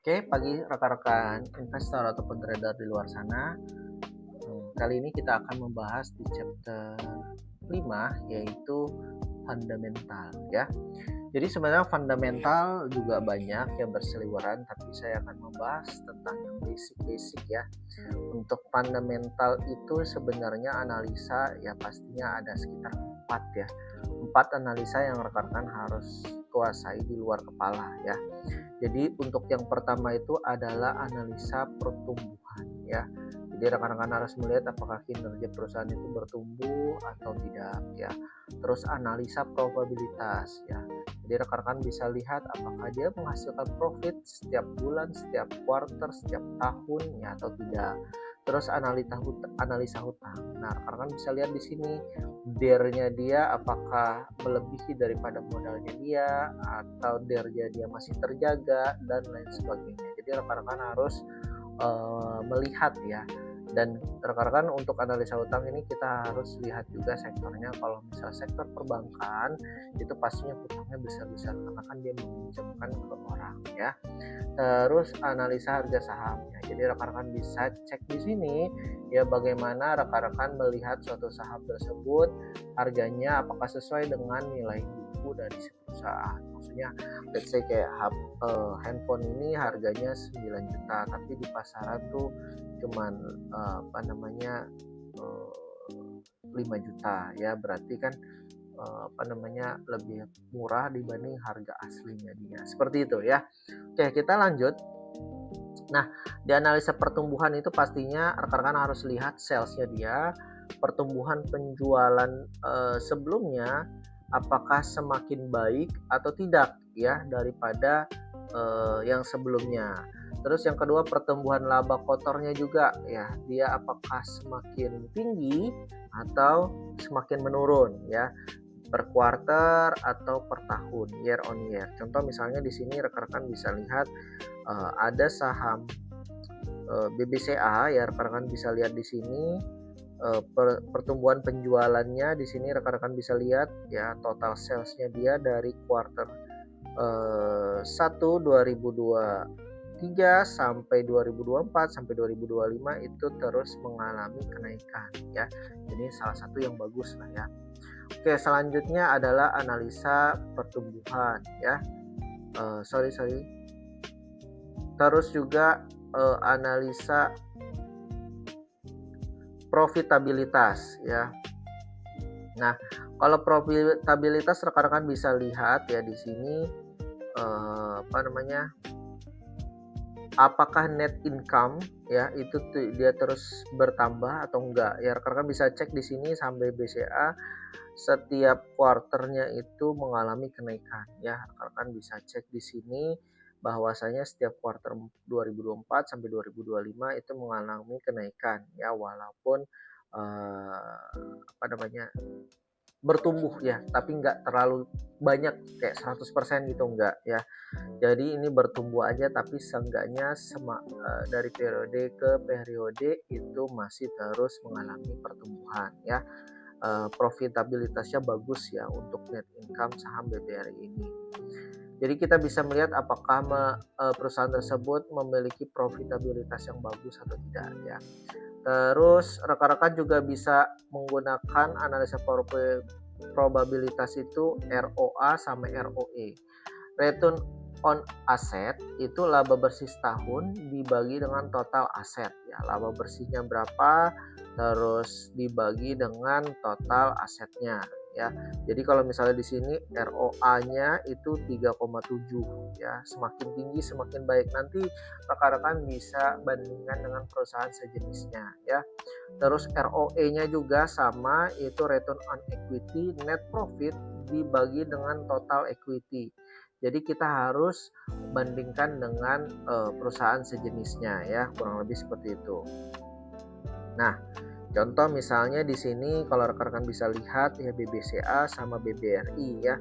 Oke, pagi rekan-rekan investor ataupun trader di luar sana. Kali ini kita akan membahas di chapter 5 yaitu fundamental ya. Jadi sebenarnya fundamental juga banyak yang berseliweran, tapi saya akan membahas tentang yang basic-basic ya. Untuk fundamental itu sebenarnya analisa ya pastinya ada sekitar 4 ya. 4 analisa yang rekan-rekan harus kuasai di luar kepala ya. Jadi untuk yang pertama itu adalah analisa pertumbuhan ya. Jadi rekan-rekan harus melihat apakah kinerja perusahaan itu bertumbuh atau tidak ya. Terus analisa probabilitas ya. Jadi rekan-rekan bisa lihat apakah dia menghasilkan profit setiap bulan, setiap quarter, setiap tahun ya atau tidak. Terus analisa hutang. Nah, rekan-rekan bisa lihat di sini DER-nya dia apakah melebihi daripada modalnya dia atau DER-nya dia masih terjaga dan lain sebagainya. Jadi rekan-rekan harus melihat ya. Dan rekan-rekan untuk analisa hutang ini kita harus lihat juga sektornya. Kalau misalnya sektor perbankan itu pastinya hutangnya besar-besar karena kan dia meminjamkan ke orang ya. Terus analisa harga sahamnya. Jadi rekan-rekan bisa cek di sini ya bagaimana rekan-rekan melihat suatu saham tersebut harganya apakah sesuai dengan nilai buku dari perusahaan. Maksudnya let's say kayak handphone ini harganya 9 juta tapi di pasaran tuh cuman 5 juta ya, berarti kan lebih murah dibanding harga aslinya dia. Seperti itu ya. Oke, kita lanjut. Nah, di analisa pertumbuhan itu pastinya rekan-rekan harus lihat salesnya dia, pertumbuhan penjualan sebelumnya apakah semakin baik atau tidak ya daripada yang sebelumnya. Terus yang kedua pertumbuhan laba kotornya juga ya, dia apakah semakin tinggi atau semakin menurun ya, per quarter atau per tahun, year on year. Contoh misalnya di sini rekan-rekan bisa lihat ada saham BBCA ya, rekan-rekan bisa lihat di sini pertumbuhan penjualannya. Di sini rekan-rekan bisa lihat ya total salesnya dia dari quarter 1 2023 sampai 2024 sampai 2025 itu terus mengalami kenaikan ya. Jadi salah satu yang bagus lah ya. Oke, selanjutnya adalah analisa pertumbuhan ya. Terus juga analisa profitabilitas ya. Nah, kalau profitabilitas rekan-rekan bisa lihat ya di sini apakah net income ya itu dia terus bertambah atau enggak ya. Rekan-rekan bisa cek di sini saham BBCA setiap kuarternya itu mengalami kenaikan ya. Rekan-rekan bisa cek di sini bahwasanya setiap kuarter 2024 sampai 2025 itu mengalami kenaikan ya, walaupun bertumbuh ya, tapi nggak terlalu banyak kayak 100% gitu, enggak ya. Jadi ini bertumbuh aja tapi seenggaknya dari periode ke periode itu masih terus mengalami pertumbuhan ya. Profitabilitasnya bagus ya untuk net income saham BBRI ini. Jadi kita bisa melihat apakah perusahaan tersebut memiliki profitabilitas yang bagus atau tidak ya. Terus rekan-rekan juga bisa menggunakan analisa probabilitas itu ROA sama ROE. Return on asset itu laba bersih setahun dibagi dengan total aset ya. Laba bersihnya berapa terus dibagi dengan total asetnya ya. Jadi kalau misalnya di sini ROA-nya itu 3,7 ya, semakin tinggi semakin baik. Nanti rekan-rekan bisa bandingkan dengan perusahaan sejenisnya ya. Terus ROE-nya juga sama, itu return on equity net profit dibagi dengan total equity. Jadi kita harus bandingkan dengan perusahaan sejenisnya ya, kurang lebih seperti itu. Nah, contoh misalnya di sini kalau rekan-rekan bisa lihat ya BBCA sama BBRI ya.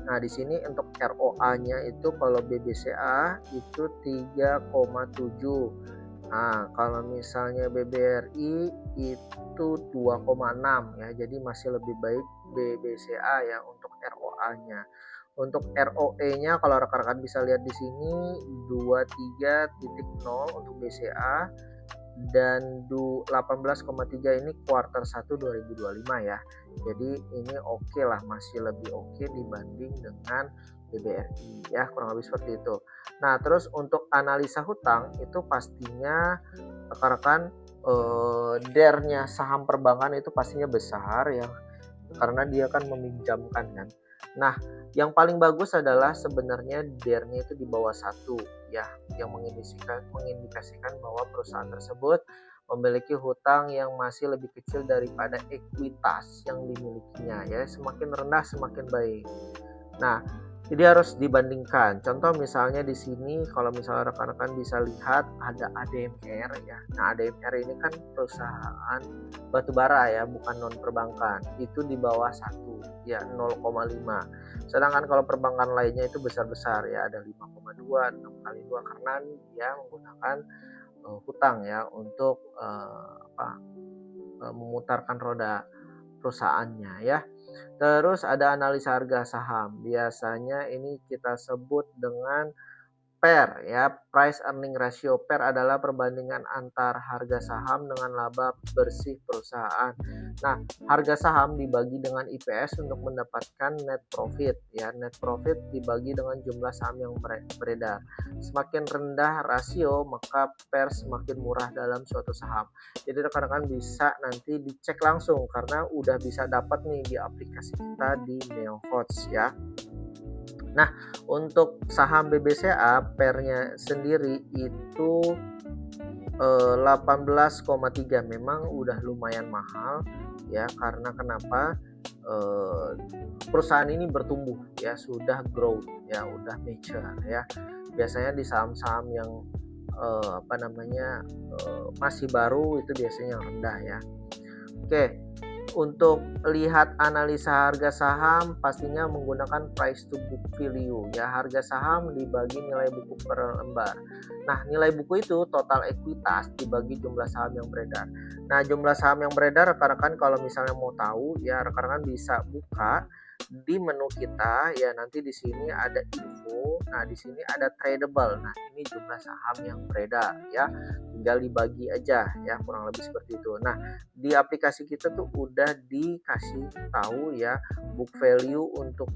Nah, di sini untuk ROA-nya itu kalau BBCA itu 3,7. Nah, kalau misalnya BBRI itu 2,6 ya. Jadi masih lebih baik BBCA ya untuk ROA-nya. Untuk ROE-nya kalau rekan-rekan bisa lihat di sini 23.0 untuk BCA dan 18,3 ini kuartal 1 2025 ya. Jadi ini oke lah, masih lebih oke dibanding dengan BBRI ya, kurang lebih seperti itu. Nah, terus untuk analisa hutang itu pastinya rekan-rekan DER-nya saham perbankan itu pastinya besar ya, karena dia kan meminjamkan kan. Nah, yang paling bagus adalah sebenarnya DER-nya itu di bawah 1 ya, yang mengindikasikan bahwa perusahaan tersebut memiliki hutang yang masih lebih kecil daripada ekuitas yang dimilikinya ya. Semakin rendah semakin baik. Nah, jadi harus dibandingkan. Contoh misalnya di sini kalau misalnya rekan-rekan bisa lihat ada ADMR ya. Nah, ADMR ini kan perusahaan batubara ya, bukan non perbankan. Itu di bawah 1 ya, 0,5. Sedangkan kalau perbankan lainnya itu besar-besar ya, ada 5,2, 6 kali 2 karena dia menggunakan hutang ya untuk memutarkan roda perusahaannya ya. Terus ada analisa harga saham. Biasanya ini kita sebut dengan PER ya, price earning ratio. PER adalah perbandingan antar harga saham dengan laba bersih perusahaan. Nah, harga saham dibagi dengan IPS untuk mendapatkan net profit ya. Net profit dibagi dengan jumlah saham yang beredar. Semakin rendah rasio, maka PER semakin murah dalam suatu saham. Jadi rekan-rekan bisa nanti dicek langsung karena udah bisa dapat nih di aplikasi kita di NeoHots ya. Nah, untuk saham BBCA PER-nya sendiri itu 18,3, memang udah lumayan mahal ya, karena kenapa? Perusahaan ini bertumbuh ya, sudah growth ya, udah mature ya. Biasanya di saham-saham yang masih baru itu biasanya yang rendah ya. Oke. Untuk lihat analisa harga saham pastinya menggunakan price to book value ya, harga saham dibagi nilai buku per lembar. Nah, nilai buku itu total ekuitas dibagi jumlah saham yang beredar. Nah, jumlah saham yang beredar rekan-rekan kalau misalnya mau tahu ya, rekan-rekan bisa buka di menu kita ya, nanti di sini ada info. Nah, di sini ada tradable. Nah, ini jumlah saham yang beredar ya. Tinggal dibagi aja ya, kurang lebih seperti itu. Nah, di aplikasi kita tuh udah dikasih tahu ya, book value untuk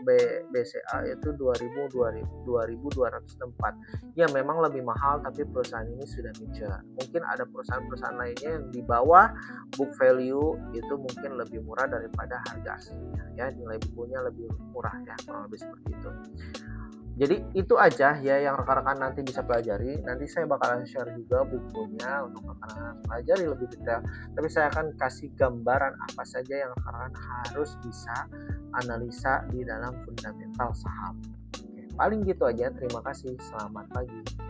BCA itu 2.204. Ya memang lebih mahal, tapi perusahaan ini sudah mature. Mungkin ada perusahaan-perusahaan lainnya yang di bawah book value itu mungkin lebih murah daripada harga aslinya ya, nilai bukunya lebih murah ya, kurang lebih seperti itu. Jadi itu aja ya yang rekan-rekan nanti bisa pelajari. Nanti saya bakalan share juga bukunya untuk rekan-rekan pelajari lebih detail. Tapi saya akan kasih gambaran apa saja yang rekan-rekan harus bisa analisa di dalam fundamental saham. Oke, paling gitu aja. Terima kasih. Selamat pagi.